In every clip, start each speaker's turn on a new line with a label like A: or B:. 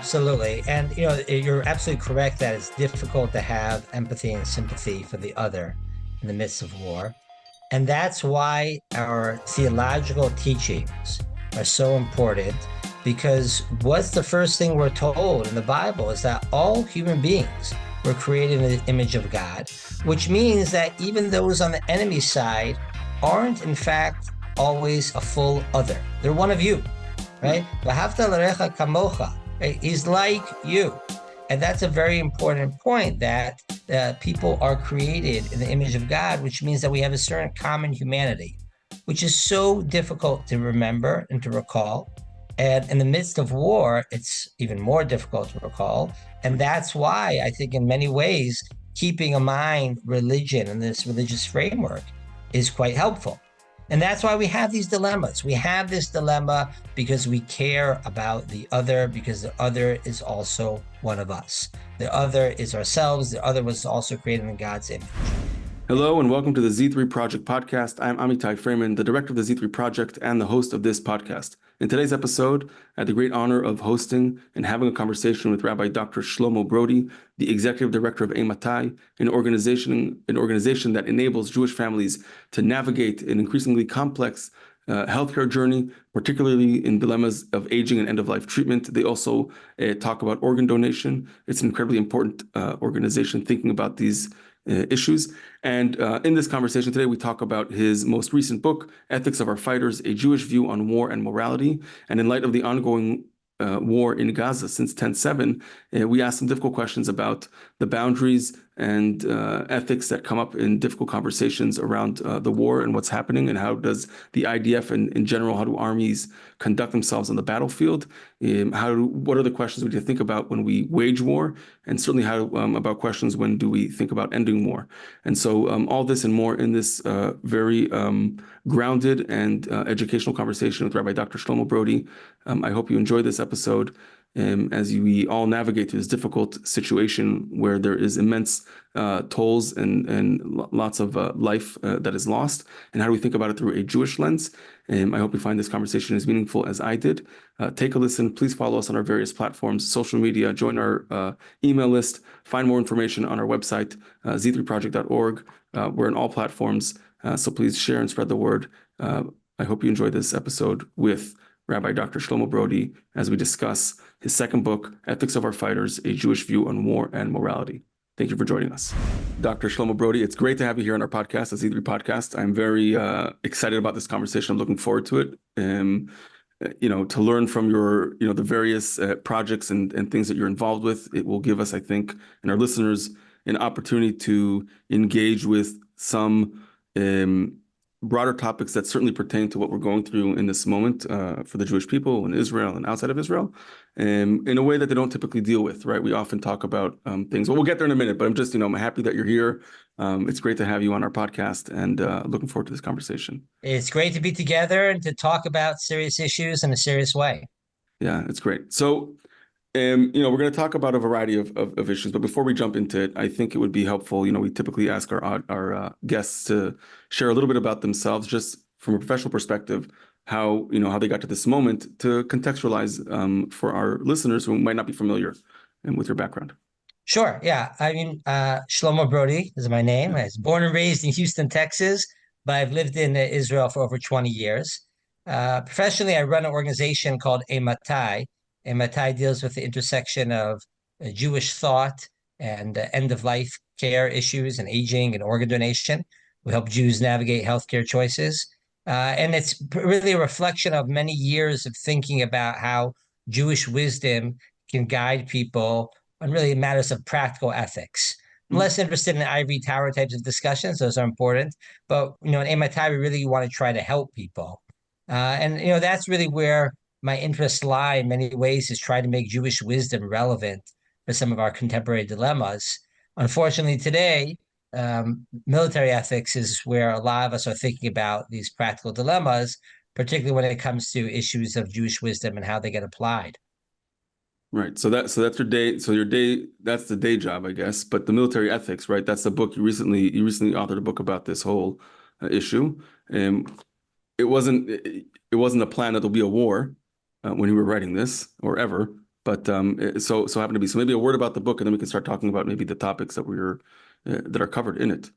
A: Absolutely. And you're absolutely correct that it's difficult to have empathy and sympathy for the other in the midst of war. And that's why our theological teachings are so important, because what's the first thing we're told in the Bible is that all human beings were created in the image of God, which means that even those on the enemy side aren't in fact always a full other. They're one of you, right? V'ahavta l'recha kamocha. Right? He's like you. And that's a very important point, that people are created in the image of God, which means that we have a certain common humanity, which is so difficult to remember and to recall. And in the midst of war, it's even more difficult to recall. And that's why I think in many ways, keeping in mind religion and this religious framework is quite helpful. And that's why we have these dilemmas. We have this dilemma because we care about the other, because the other is also one of us. The other is ourselves. The other was also created in God's image.
B: Hello and welcome to the Z3 Project podcast. I'm Amitai Freeman, the director of the Z3 Project and the host of this podcast. In today's episode, I had the great honor of hosting and having a conversation with Rabbi Dr. Shlomo Brody, the executive director of Matai, an organization that enables Jewish families to navigate an increasingly complex healthcare journey, particularly in dilemmas of aging and end-of-life treatment. They also talk about organ donation. It's an incredibly important organization thinking about these issues. And in this conversation today, we talk about his most recent book, Ethics of Our Fighters, A Jewish View on War and Morality. And in light of the ongoing war in Gaza since 10/7, we asked some difficult questions about the boundaries and ethics that come up in difficult conversations around the war and what's happening, and how does the IDF and in general, how do armies conduct themselves on the battlefield? What are the questions we need to think about when we wage war, and certainly about questions when do we think about ending war? And so all this and more in this very grounded and educational conversation with Rabbi Dr. Shlomo Brody. I hope you enjoy this episode as we all navigate through this difficult situation where there is immense tolls and lots of life that is lost, and how do we think about it through a Jewish lens. I hope you find this conversation as meaningful as I did. Take a listen. Please follow us on our various platforms, social media, join our email list, find more information on our website, z3project.org. We're on all platforms, so please share and spread the word. I hope you enjoy this episode with Rabbi Dr. Shlomo Brody as we discuss his second book, Ethics of Our Fighters, A Jewish View on War and Morality. Thank you for joining us. Dr. Shlomo Brody, it's great to have you here on our podcast, the Z3 Podcast. I'm very excited about this conversation. I'm looking forward to it. To learn from your, the various projects and things that you're involved with. It will give us, I think, and our listeners an opportunity to engage with some broader topics that certainly pertain to what we're going through in this moment for the Jewish people in Israel and outside of Israel, in a way that they don't typically deal with, right? We often talk about things. Well, we'll get there in a minute, but I'm just, I'm happy that you're here. It's great to have you on our podcast, and looking forward to this conversation.
A: It's great to be together and to talk about serious issues in a serious way.
B: Yeah, it's great. So, we're going to talk about a variety of issues, but before we jump into it, I think it would be helpful. We typically ask our guests to share a little bit about themselves, just from a professional perspective, how they got to this moment, to contextualize for our listeners who might not be familiar with your background.
A: Sure. Yeah. I mean, Shlomo Brody is my name. I was born and raised in Houston, Texas, but I've lived in Israel for over 20 years. Professionally, I run an organization called Matai. Matai deals with the intersection of Jewish thought and end-of-life care issues and aging and organ donation. We help Jews navigate healthcare choices. And it's really a reflection of many years of thinking about how Jewish wisdom can guide people on really matters of practical ethics. I'm less interested in ivory tower types of discussions. Those are important. But, in Matai, we really want to try to help people. And that's really where my interests lie in many ways, is try to make Jewish wisdom relevant for some of our contemporary dilemmas. Unfortunately, today, military ethics is where a lot of us are thinking about these practical dilemmas, particularly when it comes to issues of Jewish wisdom and how they get applied.
B: Right. So that's your day. So that's the day job, I guess. But the military ethics, right? That's the book you recently authored a book about this whole issue. It wasn't a plan that there'll be a war when you were writing this, or ever. But so happened to be. So maybe a word about the book, and then we can start talking about maybe the topics that are covered in it.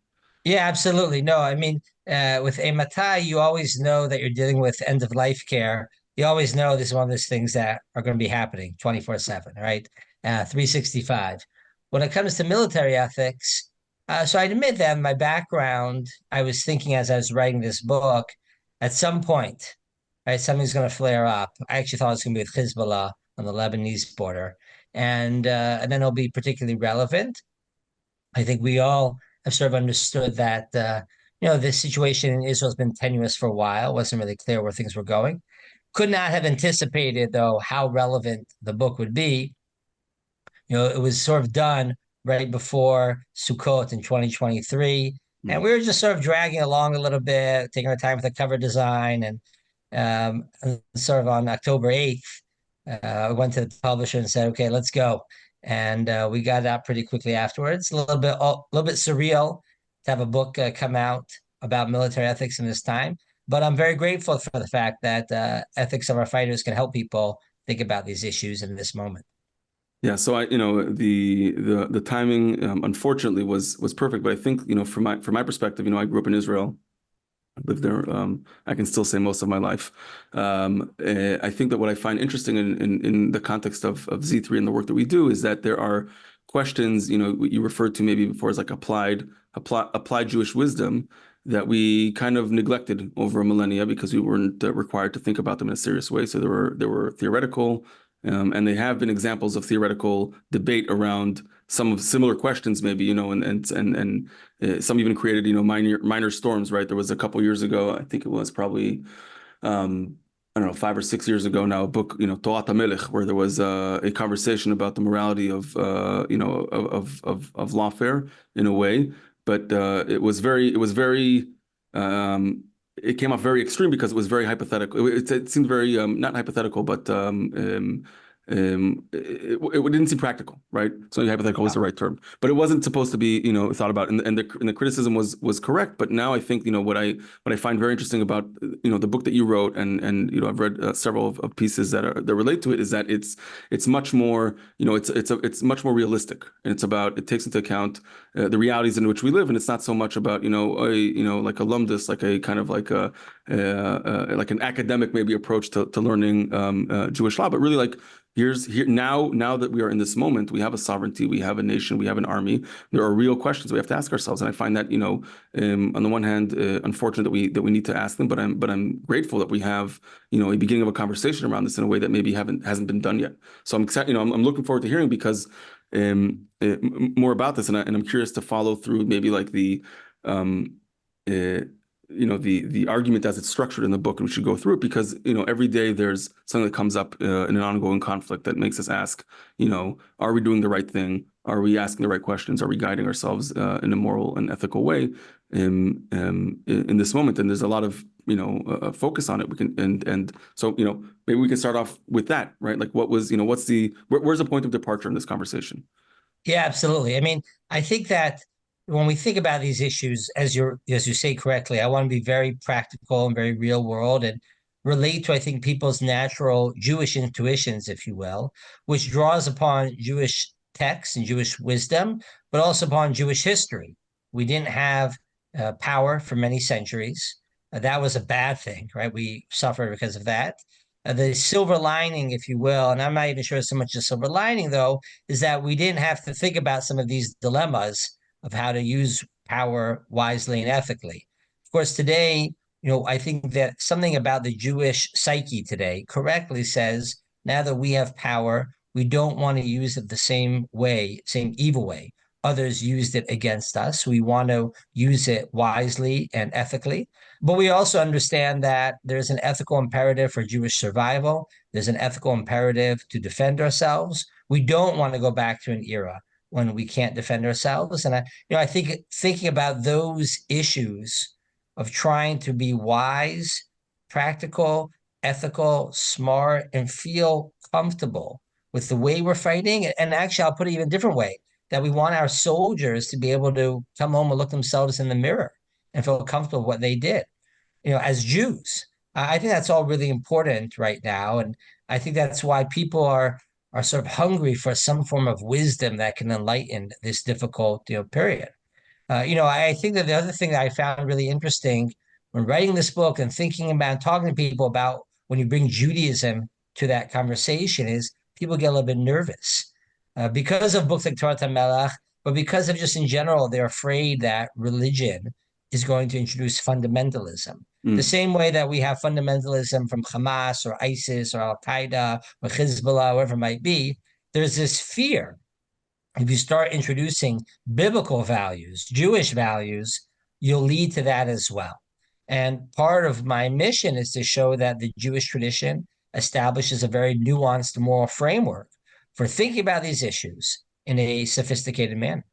A: Yeah, absolutely. No, I mean, with a matai, you always know that you're dealing with end of life care. You always know this is one of those things that are going to be happening 24/7, right? 365. When it comes to military ethics, so I admit that in my background, I was thinking as I was writing this book, at some point, right, something's going to flare up. I actually thought it was going to be with Hezbollah on the Lebanese border, and then it'll be particularly relevant. I think we all have sort of understood that this situation in Israel has been tenuous for a while. It wasn't really clear where things were going. Could not have anticipated though how relevant the book would be. It was sort of done right before Sukkot in 2023, and
B: Mm.
A: we were just sort of dragging along a little bit, taking our time with the cover design, and sort of on October 8th, I went to the publisher and said, "Okay, let's go." And we got it out pretty quickly afterwards. A little bit surreal to have a book come out about military ethics in this time, but I'm very grateful for the fact that ethics of our fighters can help people think about these issues in this moment.
B: Yeah, so the timing unfortunately was perfect, but I think from my perspective, I grew up in Israel. I lived there. I can still say most of my life. I think that what I find interesting in the context of Z3 and the work that we do is that there are questions, you referred to maybe before as like applied Jewish wisdom that we kind of neglected over a millennia because we weren't required to think about them in a serious way. So there were theoretical, and they have been examples of theoretical debate around some of similar questions, maybe, and some even created, minor storms, right? There was a couple years ago, I think it was probably, I don't know, 5 or 6 years ago now, a book, Torat HaMelech, where there was a conversation about the morality of lawfare in a way, but it came off very extreme because it was very hypothetical. It seemed very not hypothetical, but it didn't seem practical, right? So hypothetical was the right term, but it wasn't supposed to be, thought about. And the criticism was correct. But now I think, what I find very interesting about, the book that you wrote, and I've read several of pieces that relate to it, is that it's much more, it's much more realistic, and it takes into account the realities in which we live, and it's not so much about, like a lumdus, like a kind of like like an academic maybe approach to learning Jewish law, but really like now that we are in this moment, we have a sovereignty, we have a nation, we have an army. There are real questions we have to ask ourselves, and I find that on the one hand, unfortunate that we need to ask them, but I'm grateful that we have a beginning of a conversation around this in a way that maybe hasn't been done yet. So I'm excited, I'm looking forward to hearing because more about this, and I'm curious to follow through maybe like um, uh, the argument as it's structured in the book, and we should go through it because every day there's something that comes up in an ongoing conflict that makes us ask, are we doing the right thing? Are we asking the right questions? Are we guiding ourselves in a moral and ethical way in this moment? And there's a lot of focus on it. We can and so maybe we can start off with that, right? Like where's the point of departure in this conversation?
A: Yeah, absolutely. I mean, I think that when we think about these issues, as you say correctly, I want to be very practical and very real world and relate to, I think, people's natural Jewish intuitions, if you will, which draws upon Jewish texts and Jewish wisdom, but also upon Jewish history. We didn't have power for many centuries. That was a bad thing, right? We suffered because of that. The silver lining, if you will, and I'm not even sure so much the silver lining, though, is that we didn't have to think about some of these dilemmas of how to use power wisely and ethically. Of course, today, I think that something about the Jewish psyche today correctly says now that we have power, we don't want to use it the same way, same evil way. Others used it against us. We want to use it wisely and ethically. But we also understand that there's an ethical imperative for Jewish survival. There's an ethical imperative to defend ourselves. We don't want to go back to an era when we can't defend ourselves. And I think thinking about those issues of trying to be wise, practical, ethical, smart, and feel comfortable with the way we're fighting. And actually, I'll put it even a different way, that we want our soldiers to be able to come home and look themselves in the mirror and feel comfortable with what they did, as Jews. I think that's all really important right now. And I think that's why people are sort of hungry for some form of wisdom that can enlighten this difficult, period. I think that the other thing that I found really interesting when writing this book and thinking about talking to people about when you bring Judaism to that conversation is people get a little bit nervous because of books like Torah Melech, but because of just in general, they're afraid that religion is going to introduce fundamentalism. The same way that we have fundamentalism from Hamas or ISIS or Al Qaeda or Hezbollah, whatever it might be, there's this fear if you start introducing biblical values, Jewish values, you'll lead to that as well. And part of my mission is to show that the Jewish tradition establishes a very nuanced moral framework for thinking about these issues in a sophisticated manner.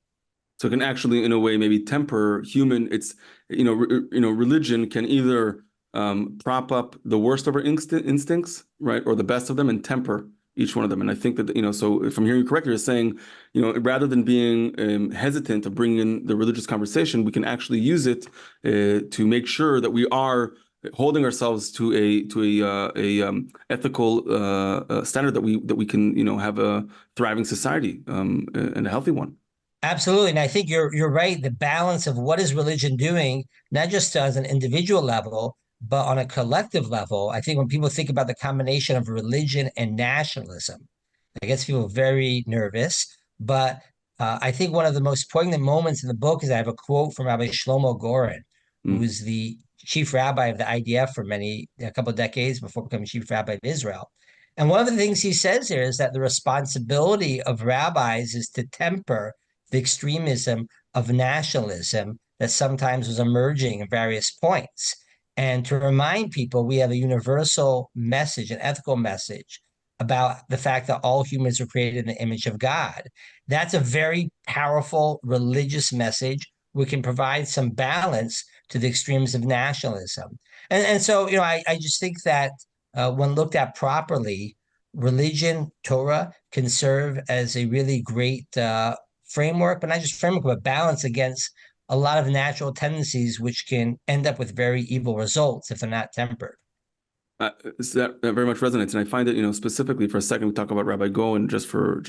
B: So it can actually, in a way, maybe temper human. It's religion can either prop up the worst of our instincts, right, or the best of them, and temper each one of them. And I think that so if I'm hearing you correctly, you're saying rather than being hesitant of bringing in the religious conversation, we can actually use it to make sure that we are holding ourselves to a ethical standard that we can have a thriving society and a healthy one.
A: Absolutely. And I think you're right. The balance of what is religion doing, not just as an individual level, but on a collective level. I think when people think about the combination of religion and nationalism, it gets people very nervous. But I think one of the most poignant moments in the book is I have a quote from Rabbi Shlomo Goren, who was the chief rabbi of the IDF for a couple of decades before becoming chief rabbi of Israel. And one of the things he says here is that the responsibility of rabbis is to temper the extremism of nationalism that sometimes was emerging at various points. And to remind people we have a universal message, an ethical message about the fact that all humans are created in the image of God. That's a very powerful religious message. We can provide some balance to the extremes of nationalism. And so, I just think that when looked at properly, religion, Torah, can serve as a really great framework, but not just framework, but balance against a lot of natural tendencies, which can end up with very evil results if they're not tempered.
B: That very much resonates, and I find it, specifically for a second, we talk about Rabbi Goen just for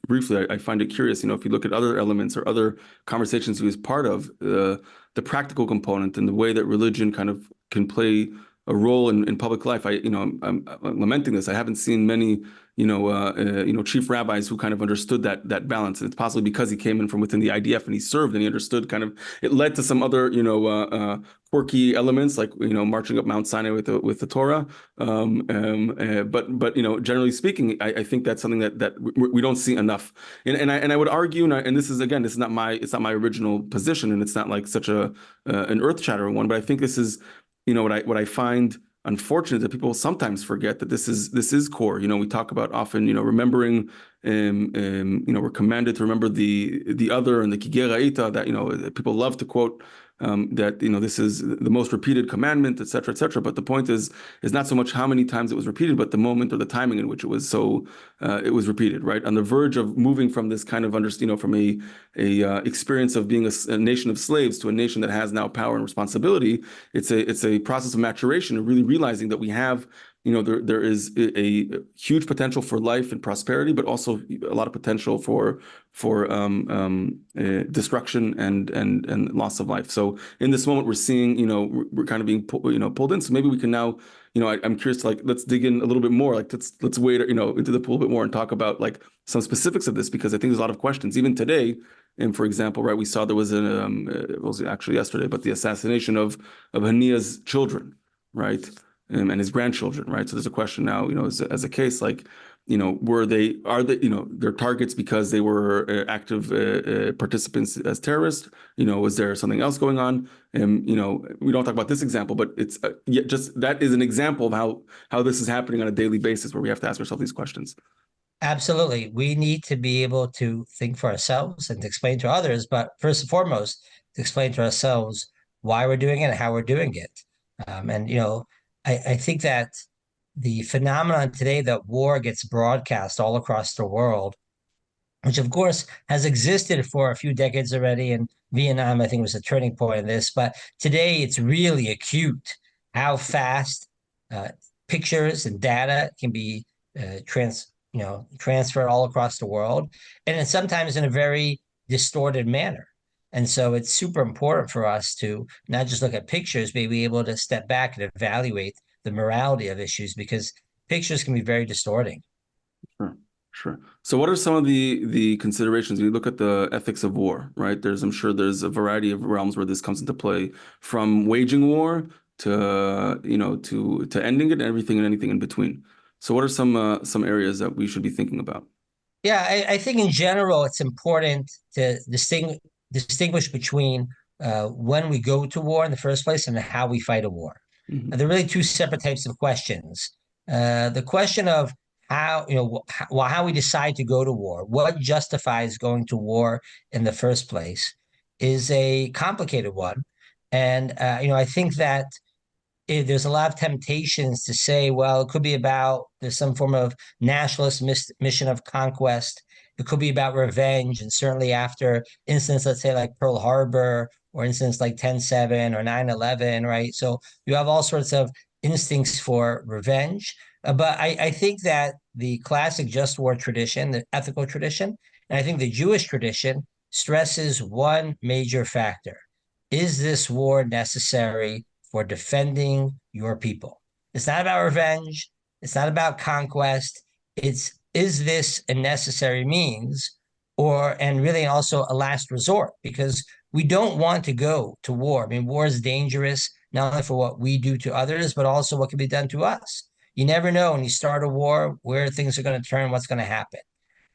B: briefly. I find it curious, if you look at other elements or other conversations he was part of, the practical component and the way that religion kind of can play a role in public life. I'm lamenting this. I haven't seen many, chief rabbis who kind of understood that balance. And it's possibly because he came in from within the IDF and he served and he understood kind of. It led to some other, quirky elements like marching up Mount Sinai with the Torah. But generally speaking, I think that's something that we don't see enough. And I would argue, and this is not my original position, and it's not like such an earth-shattering one, but I think this is. What I find unfortunate that people sometimes forget that this is core. We talk about often, remembering, we're commanded to remember the other and the kigera ita, that people love to quote, that this is the most repeated commandment, et cetera, et cetera. But the point is not so much how many times it was repeated, but the moment or the timing in which it was it was repeated, right? On the verge of moving from this kind of from a experience of being a nation of slaves to a nation that has now power and responsibility. It's a process of maturation and really realizing that we have. There is a huge potential for life and prosperity, but also a lot of potential for destruction and loss of life. So in this moment, we're seeing, we're kind of being pulled in. So maybe we can now, I'm curious to let's dig in a little bit more. Let's wade into the pool a bit more and talk about some specifics of this, because I think there's a lot of questions even today. And for example, right, we saw there was it was actually yesterday, but the assassination of Hania's children, right? And his grandchildren, right? So there's a question now, as a case, are they, their targets because they were active participants as terrorists? Was there something else going on? And, we don't talk about this example, but it's just that is an example of how this is happening on a daily basis, where we have to ask ourselves these questions.
A: Absolutely. We need to be able to think for ourselves and to explain to others, but first and foremost, to explain to ourselves why we're doing it and how we're doing it. I think that the phenomenon today that war gets broadcast all across the world, which of course has existed for a few decades already, and Vietnam, I think, was a turning point in this, but today it's really acute how fast pictures and data can be transferred all across the world, and then sometimes in a very distorted manner. And so it's super important for us to not just look at pictures, but be able to step back and evaluate the morality of issues, because pictures can be very distorting.
B: Sure, sure. So what are some of the considerations? We look at the ethics of war, right? I'm sure there's a variety of realms where this comes into play, from waging war to to ending it, and everything and anything in between. So what are some areas that we should be thinking about?
A: Yeah, I think in general it's important to distinguish between when we go to war in the first place and how we fight a war.
B: Mhm.
A: They're really two separate types of questions. The question of how we decide to go to war, what justifies going to war in the first place, is a complicated one. And I think that there's a lot of temptations to say, well, it could be about there's some form of nationalist mission of conquest. It could be about revenge. And certainly after incidents, let's say like Pearl Harbor, or incidents like 10/7 or 9/11, right? So you have all sorts of instincts for revenge. But I think that the classic just war tradition, the ethical tradition, and I think the Jewish tradition stresses one major factor. Is this war necessary for defending your people? It's not about revenge. It's not about conquest. Is this a necessary means, and really also a last resort? Because we don't want to go to war. I mean, war is dangerous, not only for what we do to others, but also what can be done to us. You never know when you start a war where things are going to turn, what's going to happen.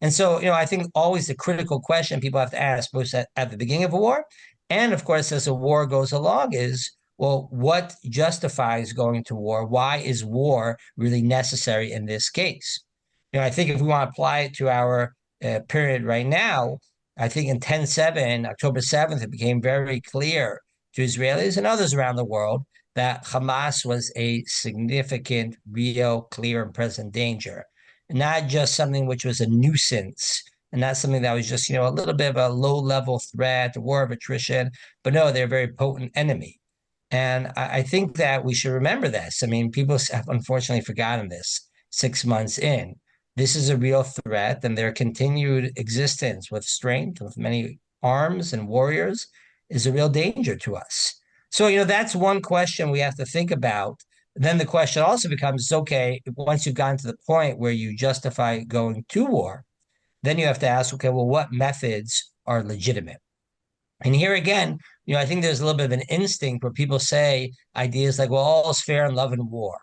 A: And so, I think always the critical question people have to ask, both at the beginning of a war and, of course, as a war goes along, is, well, what justifies going to war? Why is war really necessary in this case? I think if we want to apply it to our period right now, I think in 10/7, October 7th, it became very clear to Israelis and others around the world that Hamas was a significant, real, clear, and present danger, not just something which was a nuisance, and not something that was just, a little bit of a low-level threat, a war of attrition, but no, they're a very potent enemy. And I think that we should remember this. I mean, people have unfortunately forgotten this 6 months in. This is a real threat, and their continued existence with strength, with many arms and warriors, is a real danger to us. So, that's one question we have to think about. Then the question also becomes, okay, once you've gotten to the point where you justify going to war, then you have to ask, okay, well, what methods are legitimate? And here again, I think there's a little bit of an instinct where people say ideas like, well, all is fair in love and war.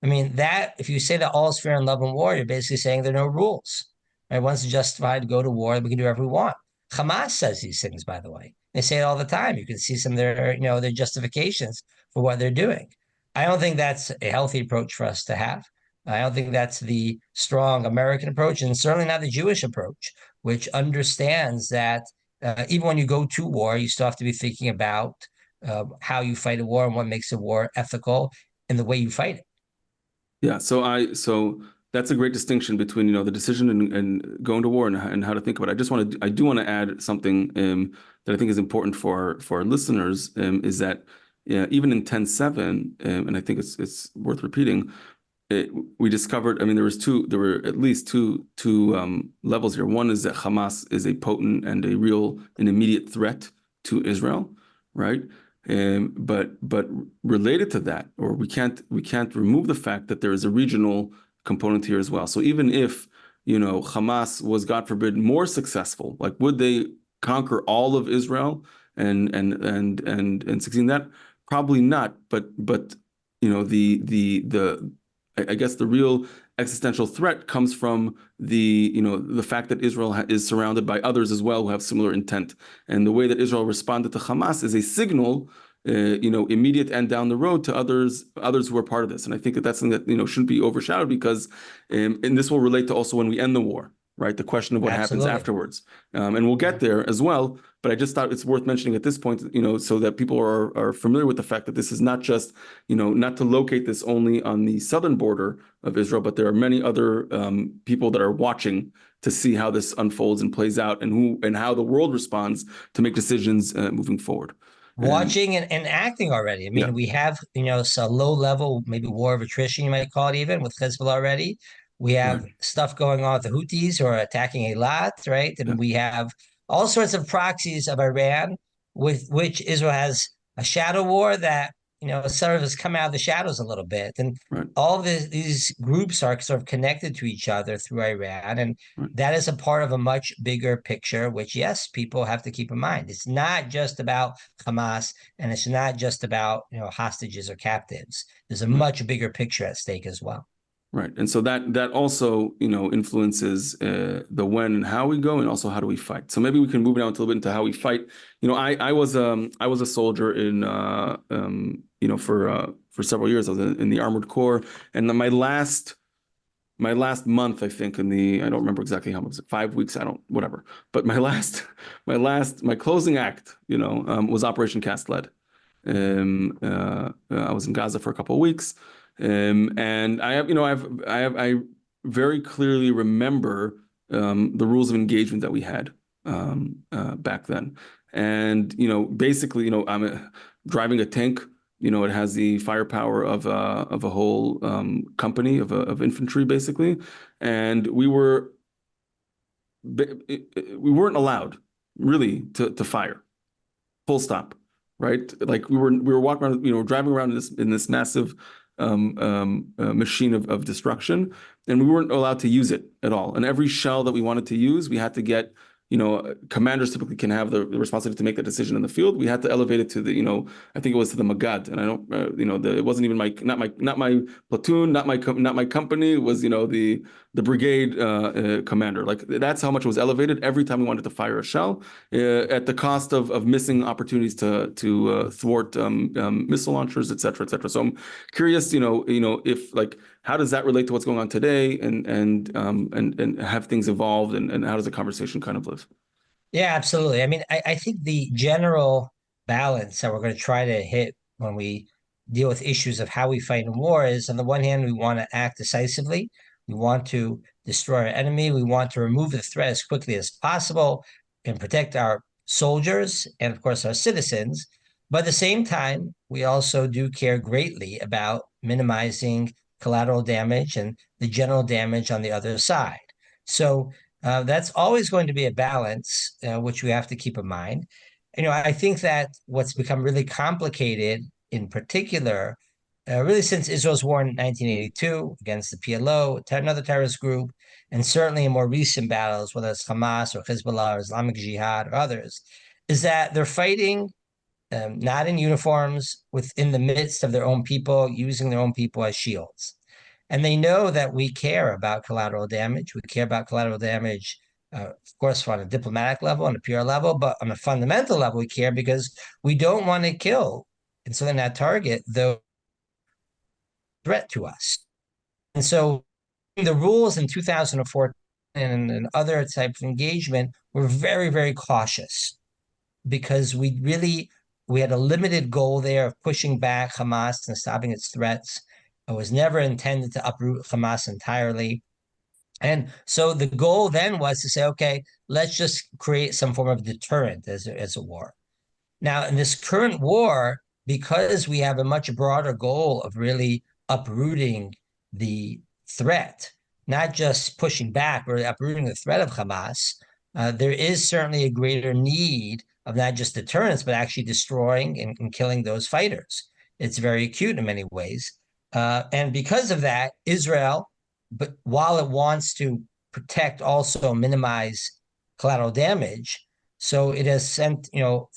A: I mean, that if you say that all is fair in love and war, you're basically saying there are no rules. Right? Once it's justified to go to war, we can do whatever we want. Hamas says these things, by the way. They say it all the time. You can see some of their justifications for what they're doing. I don't think that's a healthy approach for us to have. I don't think that's the strong American approach, and certainly not the Jewish approach, which understands that even when you go to war, you still have to be thinking about how you fight a war and what makes a war ethical and the way you fight it.
B: Yeah, so that's a great distinction between the decision and going to war and how to think about it. I do want to add something that I think is important for our listeners, is that even in 10/7, and I think it's worth repeating, we discovered, I mean, there were at least two levels here. One is that Hamas is a potent and an immediate threat to Israel, right? But related to that, or we can't remove the fact that there is a regional component here as well. So even if Hamas was, God forbid, more successful, like would they conquer all of Israel and succeed in that? Probably not. But I guess the real existential threat comes from the fact that Israel is surrounded by others as well who have similar intent, and the way that Israel responded to Hamas is a signal, immediate and down the road, to others who are part of this. And I think that's something that shouldn't be overshadowed, because and this will relate to also when we end the war, right? The question of what happens afterwards, and we'll get there as well. But I just thought it's worth mentioning at this point, so that people are familiar with the fact that this is not just, not to locate this only on the southern border of Israel, but there are many other people that are watching to see how this unfolds and plays out, and how the world responds to make decisions moving forward.
A: Watching and acting already. I mean, we have, a low level, maybe war of attrition, you might call it, even with Hezbollah already. We have stuff going on with the Houthis who are attacking Eilat, right? And we have all sorts of proxies of Iran with which Israel has a shadow war that, sort of has come out of the shadows a little bit. And all these groups are sort of connected to each other through Iran. And that is a part of a much bigger picture, which, yes, people have to keep in mind. It's not just about Hamas, and it's not just about, hostages or captives. There's a much bigger picture at stake as well.
B: Right. And so that also, influences the when and how we go, and also how do we fight. So maybe we can move now a little bit into how we fight. I was a soldier in for several years. I was in the Armored Corps, and then my last month, I think, I don't remember exactly how much, 5 weeks, whatever. But my closing act, was Operation Cast Lead. I was in Gaza for a couple of weeks. And I very clearly remember the rules of engagement that we had back then. And basically, I'm driving a tank. It has the firepower of a whole company of infantry, basically. And we weren't allowed really to fire. Full stop. Right? Like we were walking around, driving around in this massive machine of destruction, and we weren't allowed to use it at all. And every shell that we wanted to use, we had to get, commanders typically can have the responsibility to make that decision in the field. We had to elevate it to the, I think it was to the Magad, and I don't, it wasn't even not my platoon, not my company. It was, the brigade commander. Like that's how much it was elevated every time we wanted to fire a shell, at the cost of missing opportunities to thwart missile launchers, et cetera, et cetera. So I'm curious, if like, how does that relate to what's going on today, and have things evolved, and how does the conversation kind of live?
A: Yeah, absolutely. I mean, I think the general balance that we're going to try to hit when we deal with issues of how we fight in war is, on the one hand, we want to act decisively. We want to destroy our enemy. We want to remove the threat as quickly as possible and protect our soldiers and, of course, our citizens. But at the same time, we also do care greatly about minimizing collateral damage and the general damage on the other side. So that's always going to be a balance, which we have to keep in mind. I think that what's become really complicated, in particular, really since Israel's war in 1982 against the PLO, another terrorist group, and certainly in more recent battles, whether it's Hamas or Hezbollah or Islamic Jihad or others, is that they're fighting not in uniforms, within the midst of their own people, using their own people as shields. And they know that we care about collateral damage. We care about collateral damage, of course, on a diplomatic level, on a PR level, but on a fundamental level, we care because we don't want to kill and so then that target the threat to us. And so the rules in 2014 and other types of engagement were very, very cautious because we had a limited goal there of pushing back Hamas and stopping its threats. It was never intended to uproot Hamas entirely. And so the goal then was to say, okay, let's just create some form of deterrent as a war. Now, in this current war, because we have a much broader goal of really uprooting the threat, not just pushing back or uprooting the threat of Hamas, there is certainly a greater need of not just deterrence, but actually destroying and killing those fighters. It's very acute in many ways. And because of that, Israel, but while it wants to protect, also minimize collateral damage, so it has sent,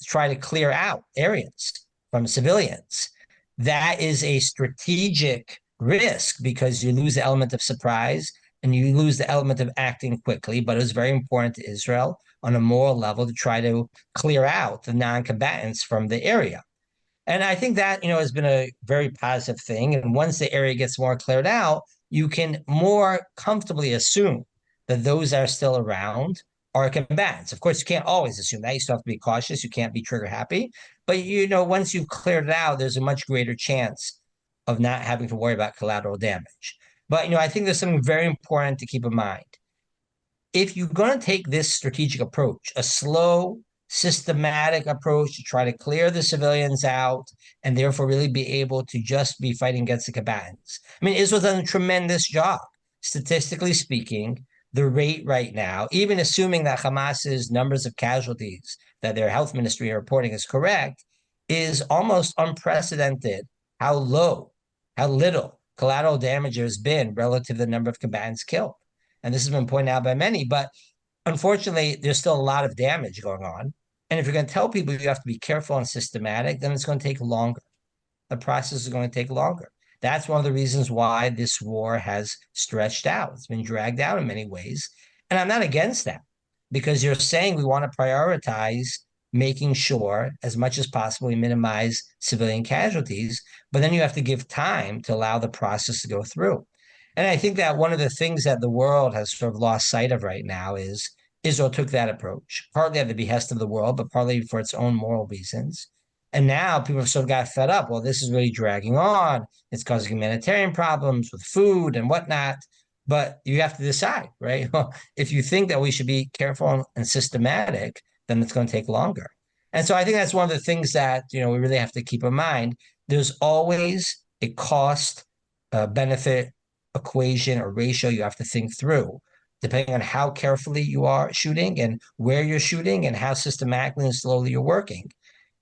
A: try to clear out areas from civilians. That is a strategic risk because you lose the element of surprise and you lose the element of acting quickly. But it was very important to Israel on a moral level to try to clear out the non-combatants from the area. And I think that, has been a very positive thing. And once the area gets more cleared out, you can more comfortably assume that those that are still around are combatants. Of course, you can't always assume that. You still have to be cautious. You can't be trigger happy. But, once you've cleared it out, there's a much greater chance of not having to worry about collateral damage. But, I think there's something very important to keep in mind. If you're going to take this strategic approach, a slow, systematic approach to try to clear the civilians out and therefore really be able to just be fighting against the combatants. I mean, Israel's done a tremendous job statistically speaking, the rate right now, even assuming that Hamas's numbers of casualties that their health ministry are reporting is correct, is almost unprecedented how low, how little collateral damage there has been relative to the number of combatants killed. And this has been pointed out by many, but unfortunately, there's still a lot of damage going on. And if you're going to tell people you have to be careful and systematic, then it's going to take longer. The process is going to take longer. That's one of the reasons why this war has stretched out. It's been dragged out in many ways. And I'm not against that because you're saying we want to prioritize making sure as much as possible we minimize civilian casualties, but then you have to give time to allow the process to go through. And I think that one of the things that the world has sort of lost sight of right now is Israel took that approach, partly at the behest of the world, but partly for its own moral reasons. And now people have sort of got fed up. Well, this is really dragging on. It's causing humanitarian problems with food and whatnot. But you have to decide, right? Well, if you think that we should be careful and systematic, then it's going to take longer. And so I think that's one of the things that we really have to keep in mind. There's always a cost benefit equation or ratio you have to think through, depending on how carefully you are shooting and where you're shooting and how systematically and slowly you're working.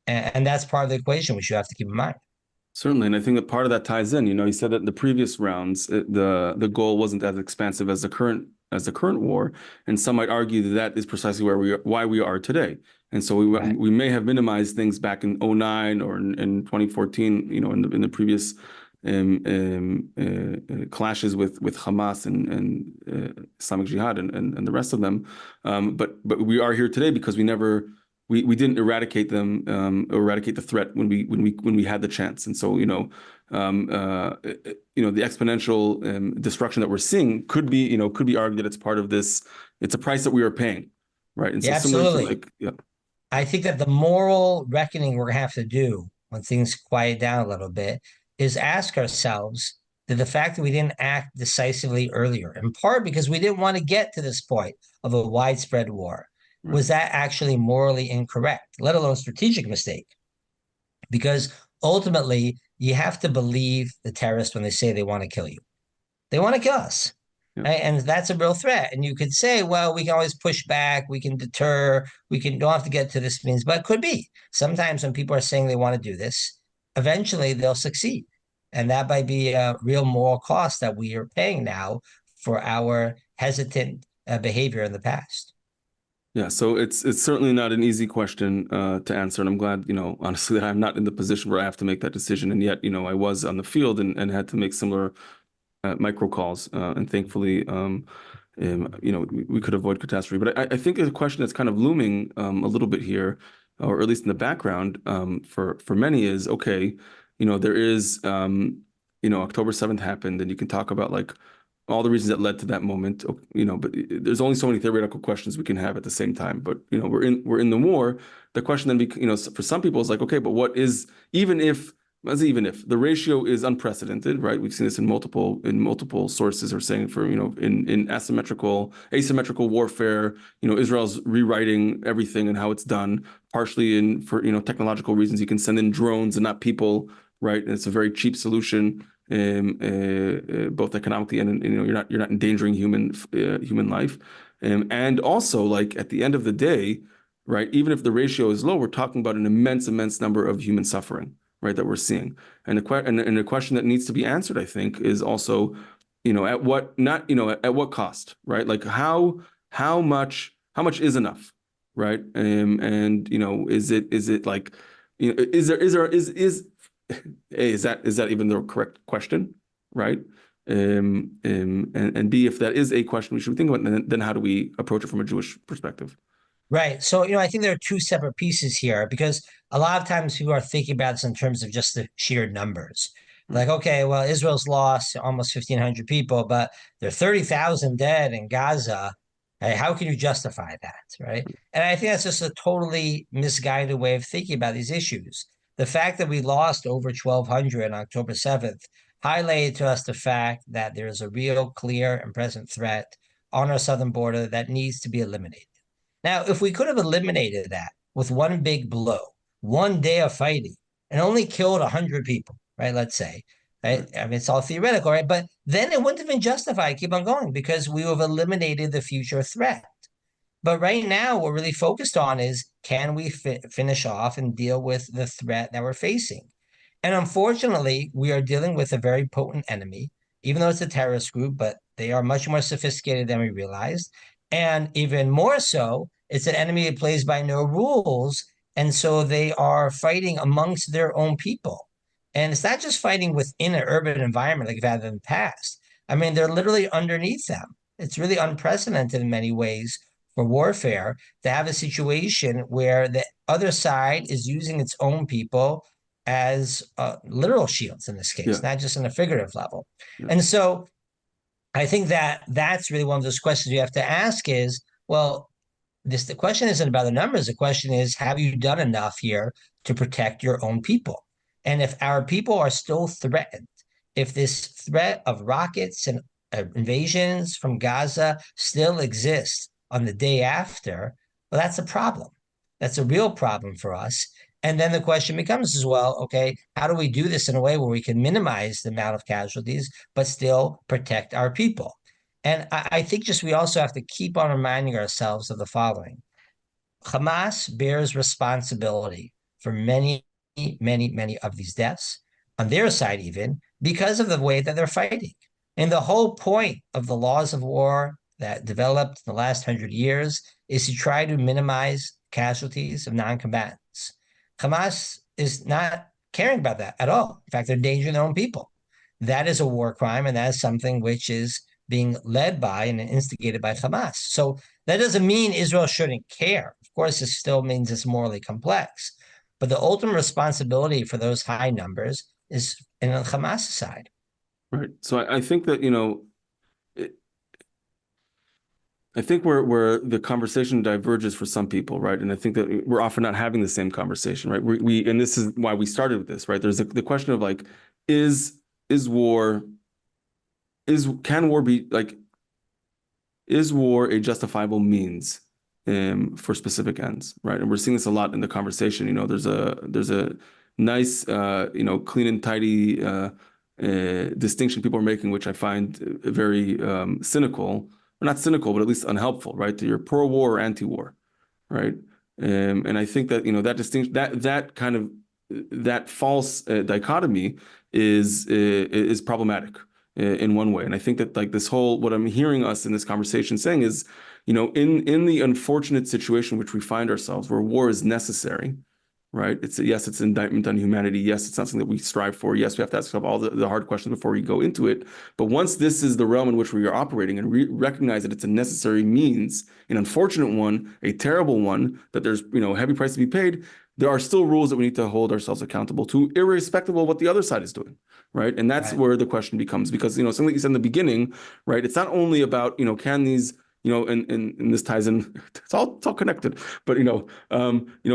A: And that's part of the equation we should have to keep in mind.
B: Certainly, and I think that part of that ties in. You said that in the previous rounds, the goal wasn't as expansive as the current war, and some might argue that that is precisely why we are today. And so we may have minimized things back in 2009 or in 2014, in the previous clashes with Hamas and Islamic Jihad and the rest of them. But we are here today because we didn't eradicate them, eradicate the threat when we had the chance. And so the exponential destruction that we're seeing could be argued that it's part of this. It's a price that we are paying, right? And so
A: absolutely.
B: yeah.
A: I think that the moral reckoning we're going to have to do when things quiet down a little bit is ask ourselves, did the fact that we didn't act decisively earlier, in part because we didn't want to get to this point of a widespread war, was that actually morally incorrect, let alone strategic mistake? Because ultimately, you have to believe the terrorists when they say they want to kill you. They want to kill us. Yeah. Right? And that's a real threat. And you could say, well, we can always push back, we can deter, don't have to get to this means, but it could be. Sometimes when people are saying they want to do this, eventually they'll succeed. And that might be a real moral cost that we are paying now for our hesitant behavior in the past.
B: Yeah, so it's certainly not an easy question to answer, and I'm glad, honestly, that I'm not in the position where I have to make that decision, and yet, I was on the field and had to make similar micro calls, and thankfully, we could avoid catastrophe. But I think a question that's kind of looming a little bit here, or at least in the background, for many is, okay, there is, October 7th happened, and you can talk about like all the reasons that led to that moment, but there's only so many theoretical questions we can have at the same time. But we're in the war. The question then, for some people is like, okay, but what is even if the ratio is unprecedented, right? We've seen this in multiple sources are saying for in asymmetrical warfare, Israel's rewriting everything and how it's done, partially for technological reasons. You can send in drones and not people, right? And it's a very cheap solution. Both economically and you're not endangering human life, and also like at the end of the day, right? Even if the ratio is low, we're talking about an immense number of human suffering, right? That we're seeing, and the question that needs to be answered, I think, is also, at what cost, right? Like how much is enough, right? And is it like, is that even the correct question, right? And B, if that is a question we should think about, then how do we approach it from a Jewish perspective?
A: Right. So, I think there are two separate pieces here because a lot of times people are thinking about this in terms of just the sheer numbers. Like, okay, well, Israel's lost almost 1,500 people, but there are 30,000 dead in Gaza. Hey, how can you justify that, right? And I think that's just a totally misguided way of thinking about these issues. The fact that we lost over 1,200 on October 7th highlighted to us the fact that there is a real, clear, and present threat on our southern border that needs to be eliminated. Now, if we could have eliminated that with one big blow, one day of fighting, and only killed 100 people, right? Let's say, right? I mean, it's all theoretical, right? But then it wouldn't have been justified. Keep on going because we have eliminated the future threat. But right now, what we're really focused on is can we finish off and deal with the threat that we're facing? And unfortunately, we are dealing with a very potent enemy, even though it's a terrorist group, but they are much more sophisticated than we realized. And even more so, it's an enemy that plays by no rules. And so they are fighting amongst their own people. And it's not just fighting within an urban environment like we've had in the past. I mean, they're literally underneath them. It's really unprecedented in many ways for warfare to have a situation where the other side is using its own people as literal shields in this
B: Yeah,
A: case, not just in a figurative level.
B: yeah,
A: And so I think that that's really one of those questions you have to ask is, well, the question isn't about the numbers. The question is, have you done enough here to protect your own people? And if our people are still threatened, if this threat of rockets and invasions from Gaza still exists on the day after, well, that's a problem. That's a real problem for us. And then the question becomes as well, okay, how do we do this in a way where we can minimize the amount of casualties, but still protect our people? And I think just we also have to keep on reminding ourselves of the following. Hamas bears responsibility for many, many of these deaths on their side, even because of the way that they're fighting. And the whole point of the laws of war that developed in the last 100 years is to try to minimize casualties of non combatants. Hamas is not caring about that at all. In fact, they're endangering their own people. That is a war crime, and that is something which is being led by and instigated by Hamas. So that doesn't mean Israel shouldn't care. Of course, it still means it's morally complex. But the ultimate responsibility for those high numbers is in the Hamas side.
B: right. So I think that, I think where the conversation diverges for some people, right? And I think that we're often not having the same conversation, right? We and this is why we started with this, right? There's the question of like, is war can war be like, is war a justifiable means for specific ends, right? And we're seeing this a lot in the conversation. There's a nice clean and tidy distinction people are making, which I find very cynical, or not cynical, but at least unhelpful, right? You're pro-war or anti-war, right? And I think that that distinction, that kind of that false dichotomy is problematic in one way. And I think that like this whole, what I'm hearing us in this conversation saying is, in the unfortunate situation which we find ourselves, where war is necessary, right? It's an indictment on humanity. Yes, it's not something that we strive for. Yes, we have to ask all the hard questions before we go into it. But once this is the realm in which we are operating and recognize that it's a necessary means, an unfortunate one, a terrible one, that there's a heavy price to be paid, there are still rules that we need to hold ourselves accountable to, irrespective of what the other side is doing, right? And that's where the question becomes, because something that you said in the beginning, right? It's not only about can these and this ties in, it's all connected. But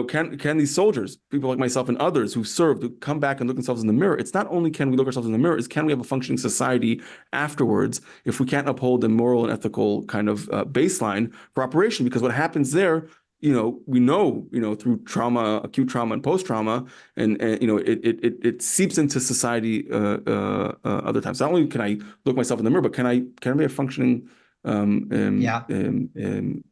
B: can these soldiers, people like myself and others who served, who come back and look themselves in the mirror? It's not only can we look ourselves in the mirror, is can we have a functioning society afterwards if we can't uphold the moral and ethical kind of baseline for operation? Because what happens there, we know through trauma, acute trauma and post trauma, and it seeps into society other times. Not only can I look myself in the mirror, but can I be a functioning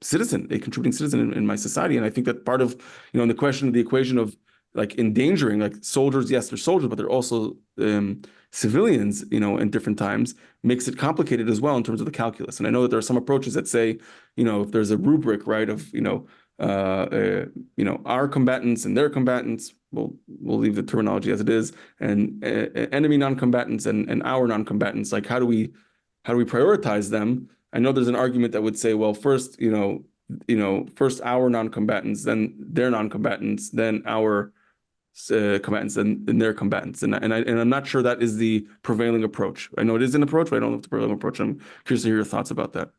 B: citizen, a contributing citizen in my society? And I think that part of, the equation of like endangering, like soldiers, yes, they're soldiers, but they're also civilians, in different times, makes it complicated as well in terms of the calculus. And I know that there are some approaches that say, if there's a rubric, right, of, our combatants and their combatants, we'll leave the terminology as it is, and enemy non-combatants and our non-combatants, like how do we prioritize them? I know there's an argument that would say, well, first, first our non-combatants, then their non-combatants, then our combatants, then their combatants, and I'm not sure that is the prevailing approach. I know it is an approach, but I don't know if the prevailing approach. I'm curious to hear your thoughts about that.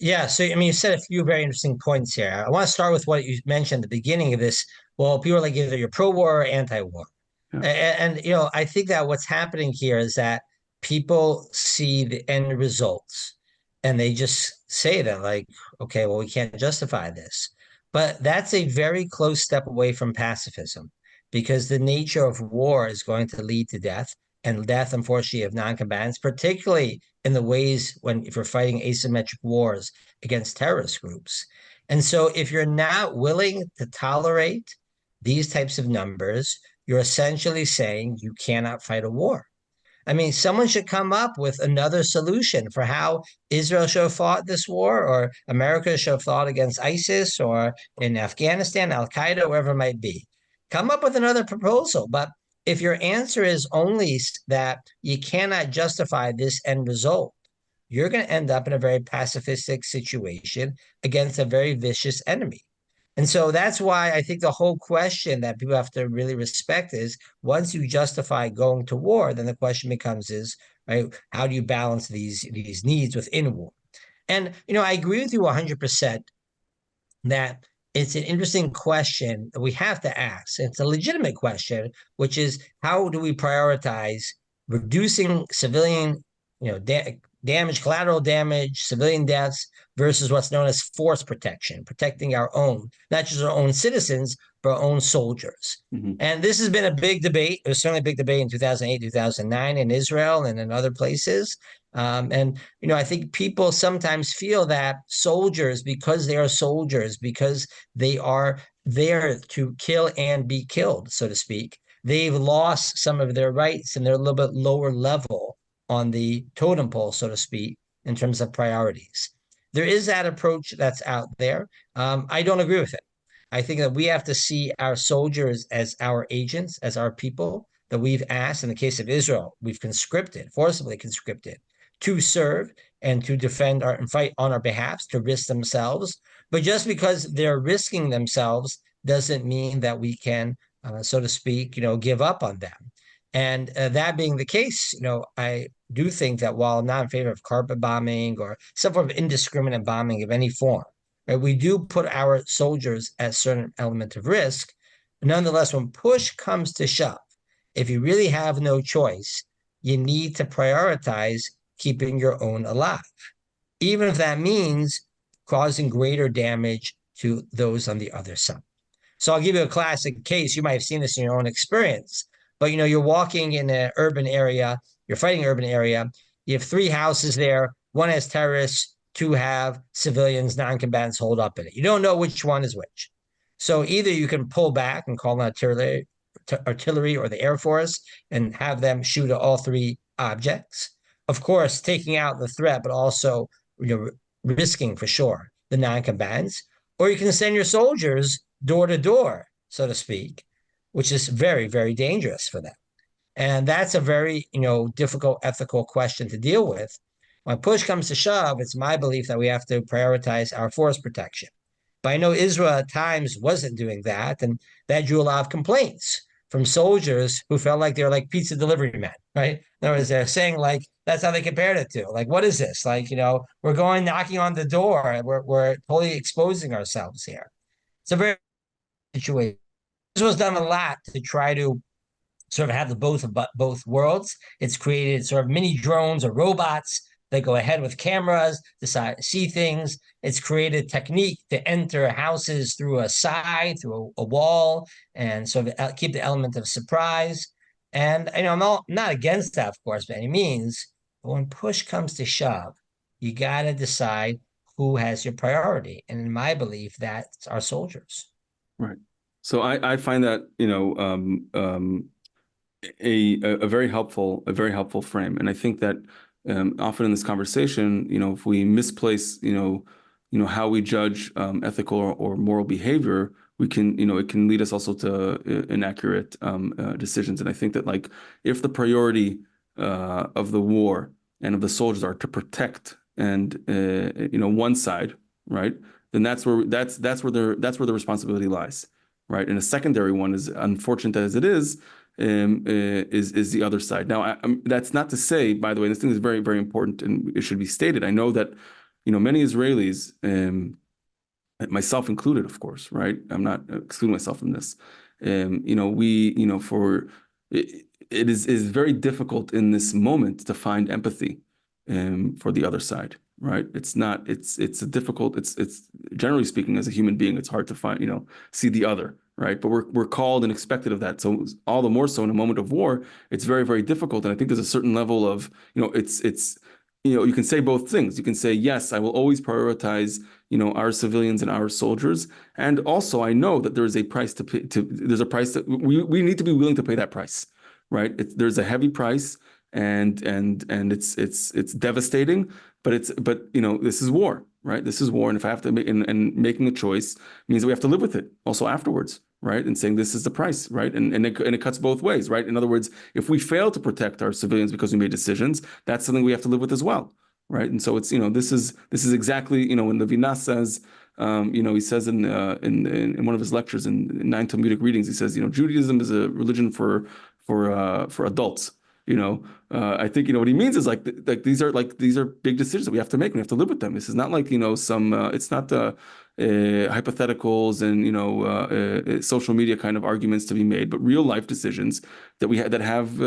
A: Yeah, so I mean, you said a few very interesting points here. I want to start with what you mentioned at the beginning of this. Well, people are like either you're pro-war or anti-war.
B: Yeah.
A: And I think that what's happening here is that people see the end results and they just say that like, okay, well, we can't justify this. But that's a very close step away from pacifism because the nature of war is going to lead to death. and death, unfortunately, of non-combatants, particularly in the ways when if you're fighting asymmetric wars against terrorist groups. And so if you're not willing to tolerate these types of numbers, you're essentially saying you cannot fight a war. I mean, someone should come up with another solution for how Israel should have fought this war, or America should have fought against ISIS, or in Afghanistan, Al Qaeda, wherever it might be. Come up with another proposal. But if your answer is only that you cannot justify this end result, you're going to end up in a very pacifistic situation against a very vicious enemy. And so that's why I think the whole question that people have to really respect is once you justify going to war, then the question becomes is, right, how do you balance these needs within war? And I agree with you 100% that it's an interesting question that we have to ask. It's a legitimate question, which is how do we prioritize reducing civilian, damage, collateral damage, civilian deaths versus what's known as force protection, protecting our own, not just our own citizens, but our own soldiers.
B: Mm-hmm.
A: And this has been a big debate. It was certainly a big debate in 2008, 2009 in Israel and in other places. And I think people sometimes feel that soldiers, because they are soldiers, because they are there to kill and be killed, so to speak, they've lost some of their rights and they're a little bit lower level on the totem pole, so to speak, in terms of priorities. There is that approach that's out there. I don't agree with it. I think that we have to see our soldiers as our agents, as our people that we've asked. In the case of Israel, we've conscripted, forcibly conscripted to serve and to defend and fight on our behalf, to risk themselves. But just because they're risking themselves doesn't mean that we can, so to speak, give up on them. And that being the case, I do think that while I'm not in favor of carpet bombing or some form of indiscriminate bombing of any form, right, we do put our soldiers at a certain element of risk. Nonetheless, when push comes to shove, if you really have no choice, you need to prioritize keeping your own alive, even if that means causing greater damage to those on the other side. So I'll give you a classic case. You might have seen this in your own experience, but you're walking in an urban area, you're fighting an urban area, you have 3 houses there, one has terrorists, 2 have civilians, non-combatants holed up in it. You don't know which one is which. So either you can pull back and call an artillery or the Air Force and have them shoot at all 3 objects, of course, taking out the threat, but also risking for sure the non-combatants. Or you can send your soldiers door to door, so to speak, which is very, very dangerous for them. And that's a very, difficult ethical question to deal with. When push comes to shove, it's my belief that we have to prioritize our force protection. But I know Israel at times wasn't doing that, and that drew a lot of complaints from soldiers who felt like they were like pizza delivery men, right? In other words, they're saying like, that's how they compared it to. Like, what is this? Like, we're going knocking on the door. We're totally exposing ourselves here. It's a very situation. Israel's done a lot to try to sort of have the both worlds. It's created sort of mini drones or robots that go ahead with cameras, see things. It's created technique to enter houses through a side, through a wall, and sort of keep the element of surprise. And I'm not against that, of course, by any means. But when push comes to shove, you got to decide who has your priority. And in my belief, that's our soldiers.
B: Right. So I find that, a very helpful frame. And I think that often in this conversation, if we misplace, how we judge ethical or moral behavior, we can, it can lead us also to inaccurate decisions. And I think that like if the priority of the war and of the soldiers are to protect and one side, right, then that's where the responsibility lies, right? And a secondary one, is unfortunate as it is the other side. Now, that's not to say, by the way, this thing is very, very important and it should be stated. I know that, many Israelis, myself included, of course, right? I'm not excluding myself from this. It is very difficult in this moment to find empathy for the other side, right? It's generally speaking, as a human being, it's hard to find, see the other, right? But we're called and expected of that. So all the more so in a moment of war, it's very, very difficult. And I think there's a certain level of, you can say both things. You can say, yes, I will always prioritize, our civilians and our soldiers. And also I know that there is a price to pay, there's a price that we need to be willing to pay that price, right? There's a heavy price and it's devastating, but this is war, right? This is war. And if I have to make, and making a choice means that we have to live with it also afterwards, right? And saying this is the price, right? And it cuts both ways, right? In other words, if we fail to protect our civilians because we made decisions, that's something we have to live with as well, right? And so it's, this is exactly, when Levinas says, he says in one of his lectures in 9 Talmudic readings, he says, Judaism is a religion for adults. I think what he means is like these are big decisions that we have to make. We have to live with them. This is not like some. It's not hypotheticals and social media kind of arguments to be made, but real life decisions that have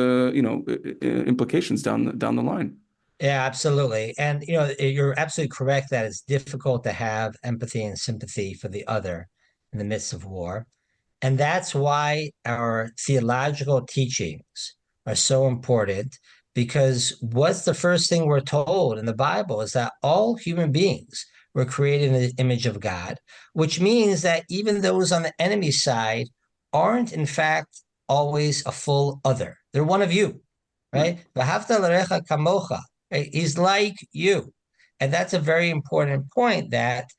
B: implications down the line.
A: Yeah, absolutely. And you're absolutely correct that it's difficult to have empathy and sympathy for the other in the midst of war. And that's why our theological teachings are so important, because what's the first thing we're told in the Bible is that all human beings were created in the image of God, which means that even those on the enemy side aren't, in fact, always a full other. They're one of you, right? V'ahavta l'recha kamocha, right? He's like you. And that's a very important point, that